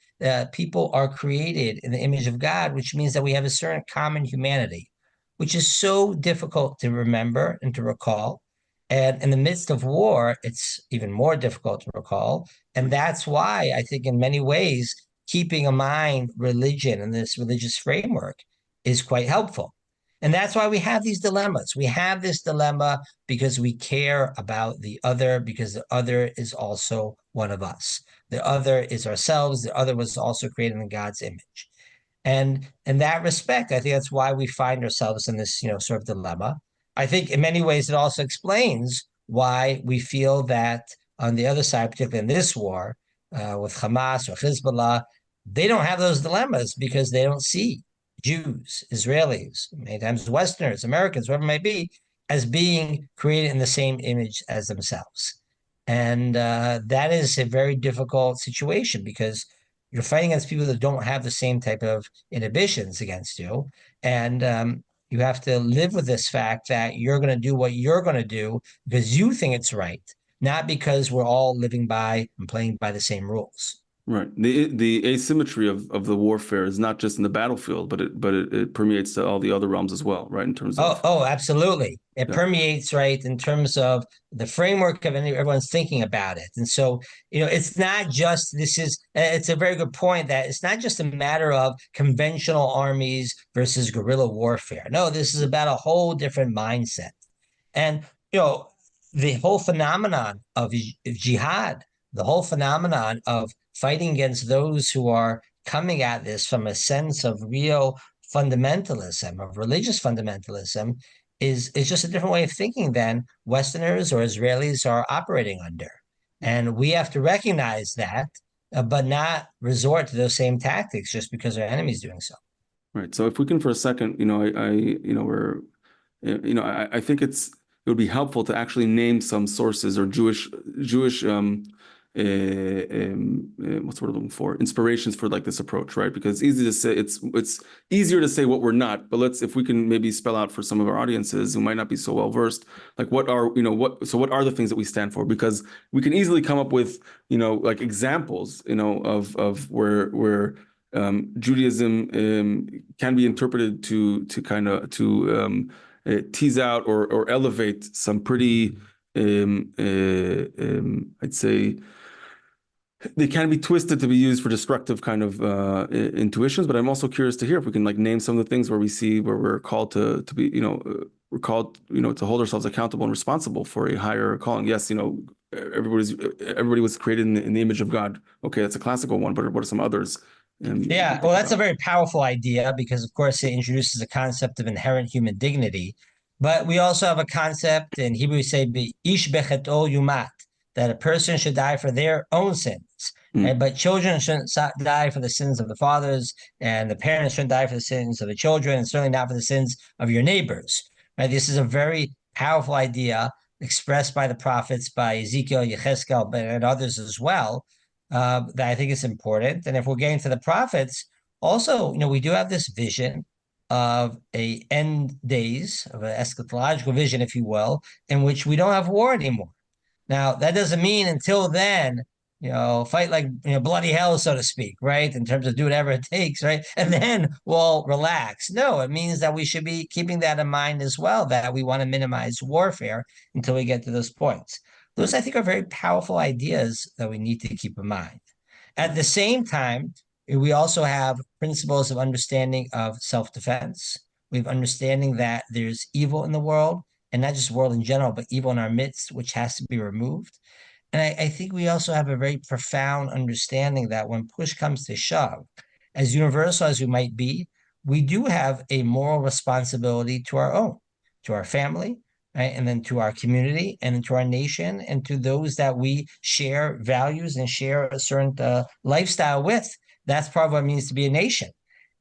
A: people are created in the image of God, which means that we have a certain common humanity, which is so difficult to remember and to recall. And in the midst of war, it's even more difficult to recall. And that's why I think in many ways, keeping in mind religion and this religious framework is quite helpful. And that's why we have these dilemmas. We have this dilemma because we care about the other, because the other is also one of us. The other is ourselves. The other was also created in God's image. And in that respect, I think that's why we find ourselves in this, sort of dilemma. I think in many ways it also explains why we feel that on the other side, particularly in this war with Hamas or Hezbollah, they don't have those dilemmas because they don't see Jews, Israelis, many times Westerners, Americans, whatever it may be, as being created in the same image as themselves. And that is a very difficult situation, because you're fighting against people that don't have the same type of inhibitions against you. And you have to live with this fact that you're going to do what you're going to do because you think it's right, not because we're all living by and playing by the same rules.
B: Right. The asymmetry of the warfare is not just in the battlefield, but it permeates to all the other realms as well, right? In terms of
A: absolutely. It permeates, right, in terms of the framework of everyone's thinking about it. And so, it's not just it's a very good point that it's not just a matter of conventional armies versus guerrilla warfare. No, this is about a whole different mindset. And, the whole phenomenon of jihad, the whole phenomenon of fighting against those who are coming at this from a sense of real fundamentalism, of religious fundamentalism, is just a different way of thinking than Westerners or Israelis are operating under. And we have to recognize that, but not resort to those same tactics just because our enemy is doing so.
B: Right. So if we can for a second, I think it would be helpful to actually name some sources or Jewish what's the word I'm looking for? Inspirations for like this approach, right? Because it's easy to say, it's easier to say what we're not, but if we can maybe spell out for some of our audiences who might not be so well versed, like what are the things that we stand for? Because we can easily come up with, like examples, of where Judaism can be interpreted to kind of tease out or elevate some pretty I'd say they can be twisted to be used for destructive kind of intuitions. But I'm also curious to hear if we can like name some of the things where we're called to be, we're called, to hold ourselves accountable and responsible for a higher calling. Yes, everybody was created in the image of God. Okay, that's a classical one, but what are some others?
A: Yeah, well, that's a very powerful idea because, of course, it introduces a concept of inherent human dignity. But we also have a concept in Hebrew, we say, ish becheto yumat, that a person should die for their own sins, right? But children shouldn't die for the sins of the fathers, and the parents shouldn't die for the sins of the children, and certainly not for the sins of your neighbors, right? This is a very powerful idea expressed by the prophets, by Ezekiel, Yechezkel, and others as well, that I think is important. And if we're getting to the prophets, also, we do have this vision of a end days, of an eschatological vision, if you will, in which we don't have war anymore. Now, that doesn't mean until then, fight like, bloody hell, so to speak, right? In terms of do whatever it takes, right? And then we'll relax. No, it means that we should be keeping that in mind as well, that we want to minimize warfare until we get to those points. Those, I think, are very powerful ideas that we need to keep in mind. At the same time, we also have principles of understanding of self-defense. We have understanding that there's evil in the world, and not just world in general, but evil in our midst, which has to be removed. And I think we also have a very profound understanding that when push comes to shove, as universal as we might be, we do have a moral responsibility to our own, to our family, right? And then to our community and to our nation and to those that we share values and share a certain lifestyle with. That's part of what it means to be a nation.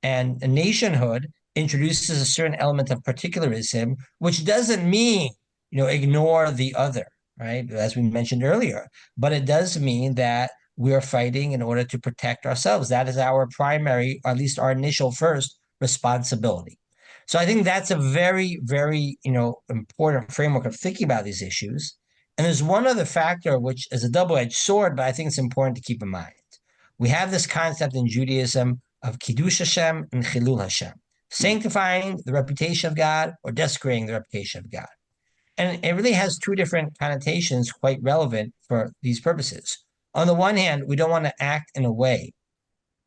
A: And a nationhood introduces a certain element of particularism, which doesn't mean, ignore the other, right? As we mentioned earlier, but it does mean that we are fighting in order to protect ourselves. That is our primary, or at least our initial first responsibility. So I think that's a very, very, important framework of thinking about these issues. And there's one other factor, which is a double-edged sword, but I think it's important to keep in mind. We have this concept in Judaism of Kiddush Hashem and Chilul Hashem, sanctifying the reputation of God or desecrating the reputation of God. And it really has two different connotations quite relevant for these purposes. On the one hand, we don't want to act in a way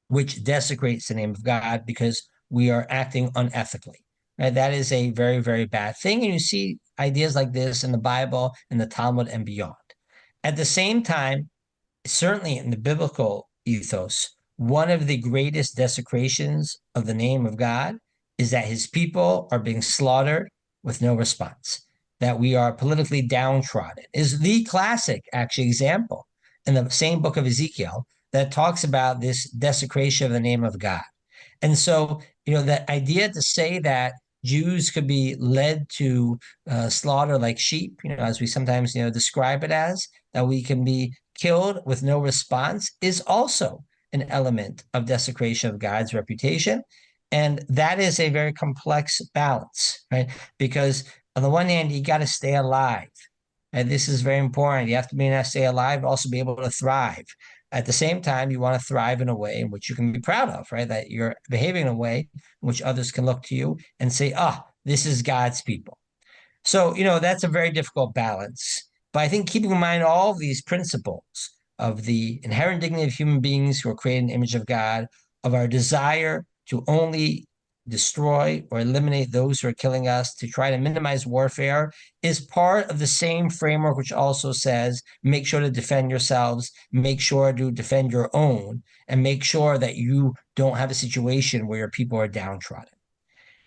A: which desecrates the name of God because we are acting unethically. Right? That is a very, very bad thing. And you see ideas like this in the Bible, in the Talmud, and beyond. At the same time, certainly in the biblical ethos, one of the greatest desecrations of the name of God is that his people are being slaughtered with no response, that we are politically downtrodden. Is the classic, actually, example in the same book of Ezekiel that talks about this desecration of the name of God. And so, the idea to say that Jews could be led to slaughter like sheep, as we sometimes, describe it as, that we can be killed with no response, is also an element of desecration of God's reputation. And that is a very complex balance, right? Because on the one hand, you got to stay alive. And this is very important. You have to be able to stay alive, but also be able to thrive. At the same time, you want to thrive in a way in which you can be proud of, right? That you're behaving in a way in which others can look to you and say, this is God's people. So, that's a very difficult balance. But I think keeping in mind all of these principles of the inherent dignity of human beings who are created in the image of God, of our desire to only destroy or eliminate those who are killing us, to try to minimize warfare, is part of the same framework which also says make sure to defend yourselves, make sure to defend your own, and make sure that you don't have a situation where your people are downtrodden.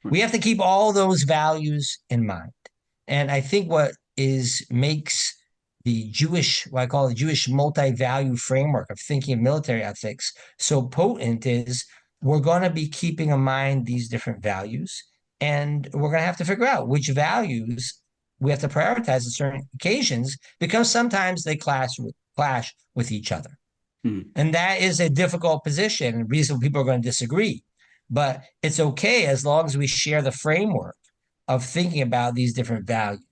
A: We have to keep all those values in mind. And I think what makes the Jewish, what I call the Jewish multi-value framework of thinking of military ethics so potent is we're going to be keeping in mind these different values, and we're going to have to figure out which values we have to prioritize at certain occasions, because sometimes they clash with each other. And that is a difficult position, and reason people are going to disagree. But it's okay as long as we share the framework of thinking about these different values.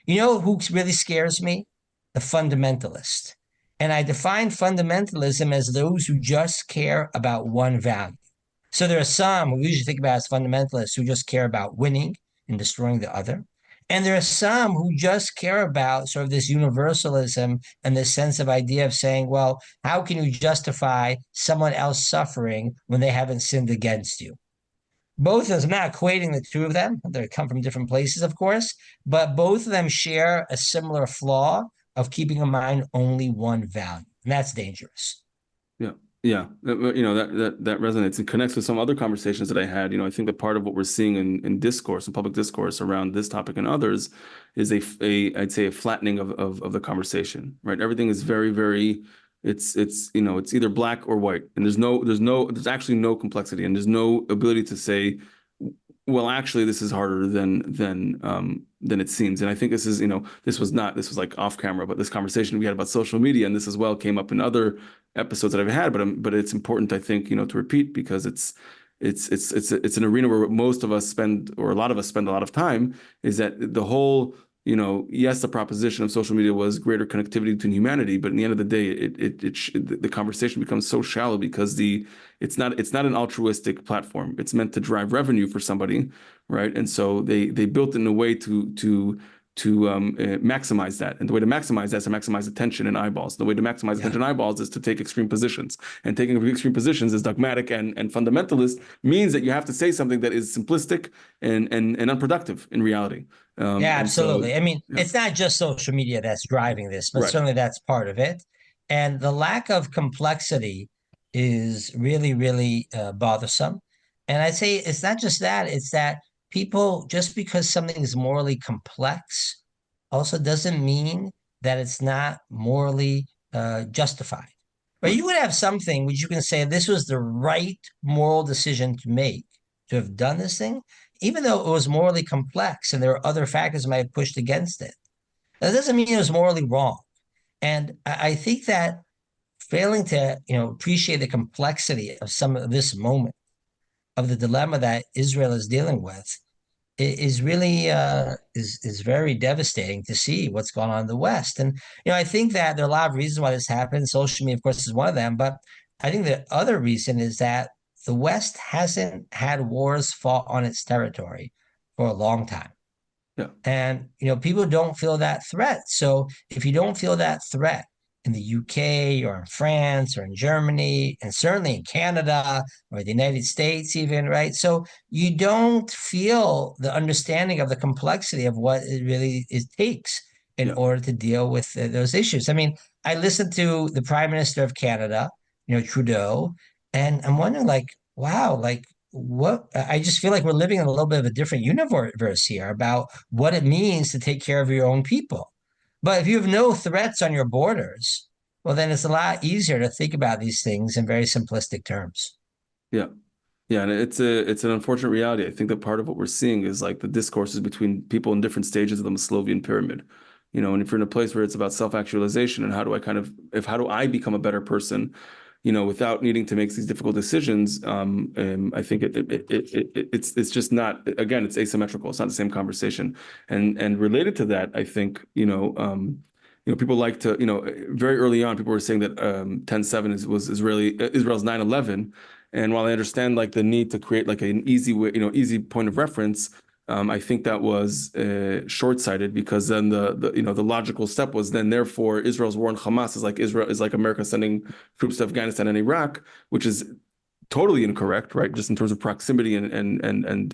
A: You know who really scares me? The fundamentalist. And I define fundamentalism as those who just care about one value. So there are some who usually think about as fundamentalists who just care about winning and destroying the other. And there are some who just care about sort of this universalism and this sense of idea of saying, well, how can you justify someone else suffering when they haven't sinned against you? Both of them, I'm not equating the two of them. They come from different places, of course, but both of them share a similar flaw of keeping in mind only one value. And that's dangerous.
B: Yeah. Yeah, that resonates and connects with some other conversations that I had. I think that part of what we're seeing in discourse and public discourse around this topic and others is I'd say a flattening of the conversation, right? Everything is very, very, it's either black or white, and there's actually no complexity, and there's no ability to say, well, actually, this is harder than it seems. And I think this was like off camera, but this conversation we had about social media and this as well came up in other episodes that I've had. But it's important, I think, to repeat because it's an arena where most of us spend, or a lot of us spend a lot of time, is that the whole, yes, the proposition of social media was greater connectivity between humanity, but in the end of the day, the conversation becomes so shallow because it's not an altruistic platform. It's meant to drive revenue for somebody, right? And so they built it in a way to maximize that. And the way to maximize that is to maximize attention and eyeballs. The way to maximize attention and eyeballs is to take extreme positions. And taking extreme positions is dogmatic and fundamentalist, means that you have to say something that is simplistic and unproductive in reality.
A: Yeah,
B: And so,
A: absolutely. I mean,
B: yeah,
A: it's not just social media that's driving this, but
B: right.
A: certainly that's part of it. And the lack of complexity is really, really bothersome. And I'd say it's not just that, it's that people, just because something is morally complex, also doesn't mean that it's not morally justified. But
B: Right.
A: you would have something which you can say this was the right moral decision to make, to have done this thing even though it was morally complex and there were other factors that might have pushed against it. That doesn't mean it was morally wrong. And I think that failing to, appreciate the complexity of some of this moment of the dilemma that Israel is dealing with is really is very devastating to see what's going on in the West. And I think that there are a lot of reasons why this happened. Social media, of course, is one of them. But I think the other reason is that the West hasn't had wars fought on its territory for a long time.
B: Yeah.
A: And people don't feel that threat. So if you don't feel that threat in the UK or in France or in Germany, and certainly in Canada or the United States, even, right? So you don't feel the understanding of the complexity of what it really takes in
B: Yeah.
A: order to deal with those issues. I mean, I listened to the Prime Minister of Canada, Trudeau, and I'm wondering, like, wow, like what I just feel like we're living in a little bit of a different universe here about what it means to take care of your own people. But if you have no threats on your borders, well, then it's a lot easier to think about these things in very simplistic terms.
B: Yeah. Yeah, and it's an unfortunate reality. I think that part of what we're seeing is like the discourses between people in different stages of the Maslowian pyramid. And if you're in a place where it's about self-actualization and how do I become a better person, without needing to make these difficult decisions, I think it's just not, again, it's asymmetrical. It's not the same conversation. And related to that, I think, people like to, very early on, people were saying that 10/7 was Israel's 9/11. And while I understand like the need to create like an easy way, easy point of reference, I think that was short-sighted because then the logical step was then therefore Israel's war on Hamas is like America sending troops to Afghanistan and Iraq, which is totally incorrect, right? Just in terms of proximity and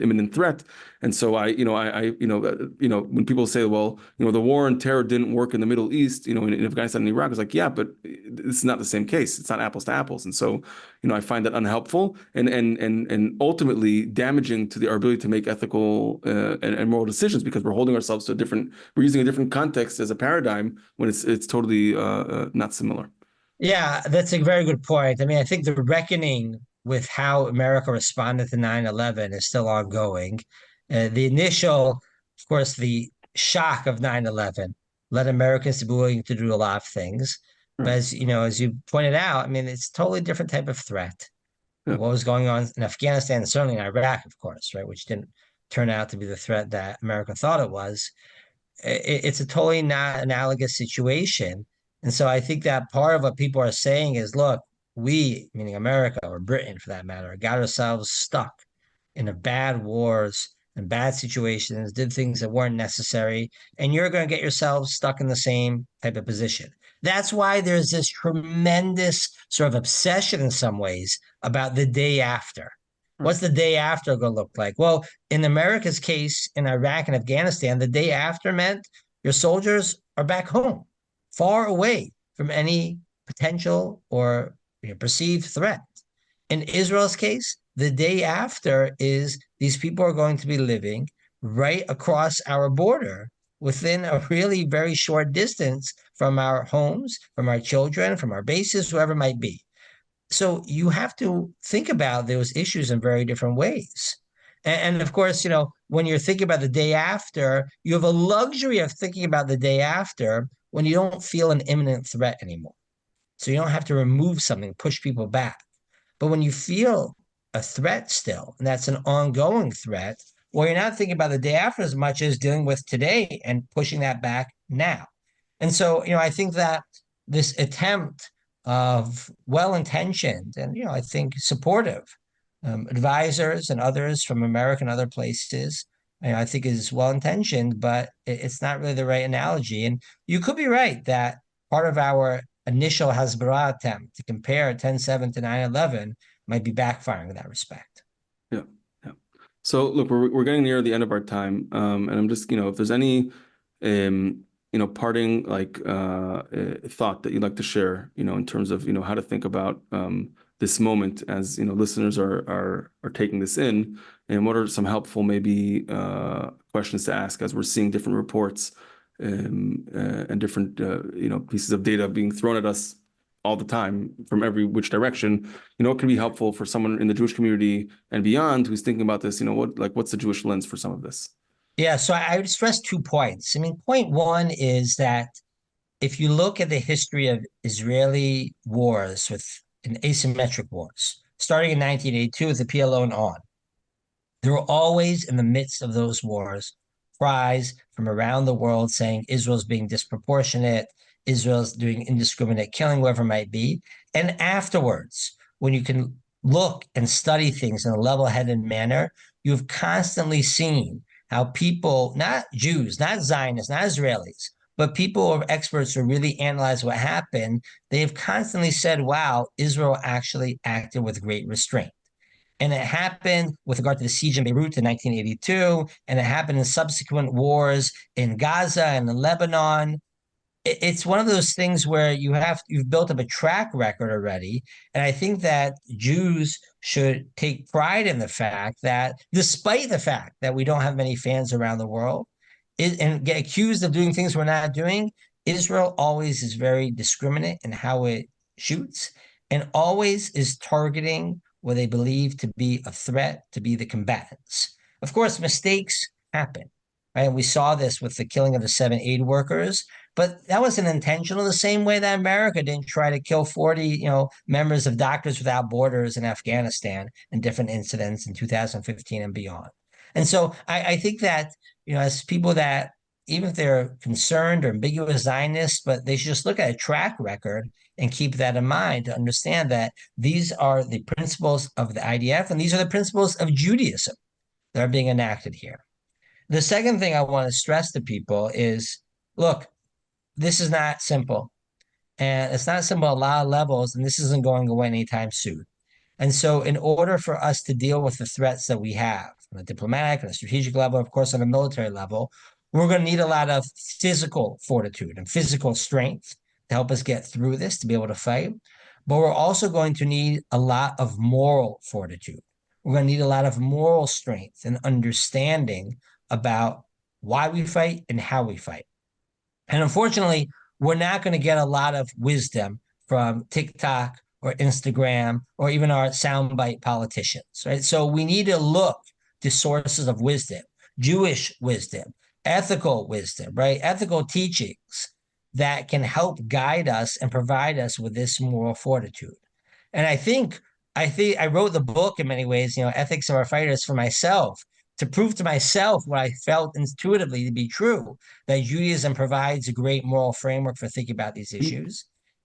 B: imminent threat. And so when people say, well, the war on terror didn't work in the Middle East, in Afghanistan and Iraq, it's like, yeah, but it's not the same case. It's not apples to apples. And so, I find that unhelpful and ultimately damaging to our ability to make ethical and moral decisions because we're holding ourselves to we're using a different context as a paradigm when it's totally not similar.
A: Yeah, that's a very good point. I mean, I think the reckoning with how America responded to 9/11 is still ongoing. The initial, of course, the shock of 9/11 led Americans to be willing to do a lot of things. But
B: Right.
A: as you pointed out, I mean, it's a totally different type of threat.
B: Yeah.
A: What was going on in Afghanistan and certainly in Iraq, of course, right, which didn't turn out to be the threat that America thought it was. It's a totally not analogous situation. And so I think that part of what people are saying is, look, we, meaning America or Britain for that matter, got ourselves stuck in a bad wars and bad situations, did things that weren't necessary, and you're going to get yourselves stuck in the same type of position. That's why there's this tremendous sort of obsession in some ways about the day after.
B: Right.
A: What's the day after going to look like? Well, in America's case, in Iraq and Afghanistan, the day after meant your soldiers are back home, far away from any potential or perceived threat. In Israel's case, the day after is these people are going to be living right across our border within a really very short distance from our homes, from our children, from our bases, whoever it might be. So you have to think about those issues in very different ways. And of course, when you're thinking about the day after, you have a luxury of thinking about the day after when you don't feel an imminent threat anymore. So you don't have to remove something, push people back. But when you feel a threat still, and that's an ongoing threat, well, you're not thinking about the day after as much as dealing with today and pushing that back now. And so, I think that this attempt of well-intentioned and, I think supportive advisors and others from America and other places, I think is well-intentioned, but it's not really the right analogy. And you could be right that part of our initial Hasbara attempt to compare 10/7 to 9/11 might be backfiring in that respect.
B: Yeah, yeah. So look, we're getting near the end of our time, and I'm just, if there's any, parting thought that you'd like to share, in terms of how to think about this moment as listeners are taking this in, and what are some helpful maybe questions to ask as we're seeing different reports and different pieces of data being thrown at us all the time from every which direction. It can be helpful for someone in the Jewish community and beyond who's thinking about this. What's the Jewish lens for some of this?
A: Yeah, so I would stress 2 points. Point one is that if you look at the history of Israeli wars in asymmetric wars, starting in 1982 with the PLO and on, there were always in the midst of those wars cries from around the world saying Israel's being disproportionate, Israel's doing indiscriminate killing, whoever it might be. And afterwards, when you can look and study things in a level-headed manner, you've constantly seen how people, not Jews, not Zionists, not Israelis, but people or experts who really analyze what happened, they have constantly said, wow, Israel actually acted with great restraint. And it happened with regard to the siege in Beirut in 1982, and it happened in subsequent wars in Gaza and in Lebanon. It's one of those things where you've built up a track record already. And I think that Jews should take pride in the fact that despite the fact that we don't have many fans around the world and get accused of doing things we're not doing, Israel always is very discriminate in how it shoots and always is targeting what they believe to be a threat, to be the combatants. Of course, mistakes happen, right? And we saw this with the killing of the 7 aid workers, but that wasn't intentional, the same way that America didn't try to kill 40, members of Doctors Without Borders in Afghanistan in different incidents in 2015 and beyond. And so I think that, as people that, even if they're concerned or ambiguous Zionists, but they should just look at a track record and keep that in mind to understand that these are the principles of the IDF and these are the principles of Judaism that are being enacted here. The second thing I want to stress to people is, look, this is not simple. And it's not simple at a lot of levels, and this isn't going away anytime soon. And so in order for us to deal with the threats that we have on a diplomatic and a strategic level, of course, on a military level, we're going to need a lot of physical fortitude and physical strength to help us get through this, to be able to fight. But we're also going to need a lot of moral fortitude. We're going to need a lot of moral strength and understanding about why we fight and how we fight. And unfortunately, we're not going to get a lot of wisdom from TikTok or Instagram or even our soundbite politicians, right? So we need to look to sources of wisdom, Jewish wisdom, ethical wisdom, right? Ethical teachings that can help guide us and provide us with this moral fortitude. And I think I wrote the book in many ways, Ethics of Our Fighters, for myself, to prove to myself what I felt intuitively to be true, that Judaism provides a great moral framework for thinking about these issues.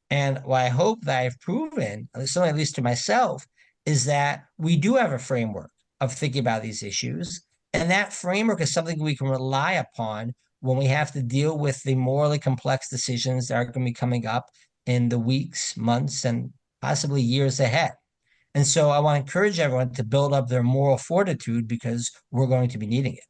A: And what I hope that I've proven, certainly at least to myself, is that we do have a framework of thinking about these issues. And that framework is something we can rely upon when we have to deal with the morally complex decisions that are going to be coming up in the weeks, months, and possibly years ahead. And so I want to encourage everyone to build up their moral fortitude because we're going to be needing it.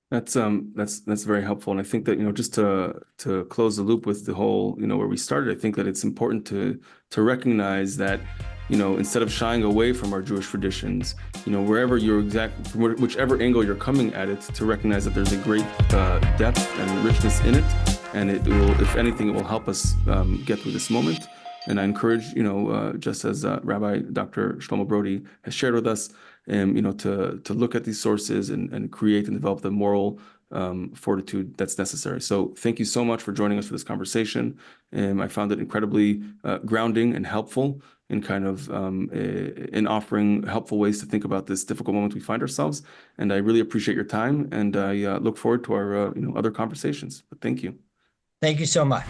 B: That's very helpful. And I think that, just to close the loop with the whole, where we started, I think that it's important to recognize that, instead of shying away from our Jewish traditions, wherever from whichever angle you're coming at it, to recognize that there's a great depth and richness in it, and it will, if anything, it will help us get through this moment. And I encourage, just as Rabbi Dr. Shlomo Brody has shared with us, to look at these sources and create and develop the moral fortitude that's necessary. So thank you so much for joining us for this conversation. I found it incredibly grounding and helpful in kind of in offering helpful ways to think about this difficult moment we find ourselves. And I really appreciate your time, and I look forward to our other conversations. But thank you.
A: Thank you so much.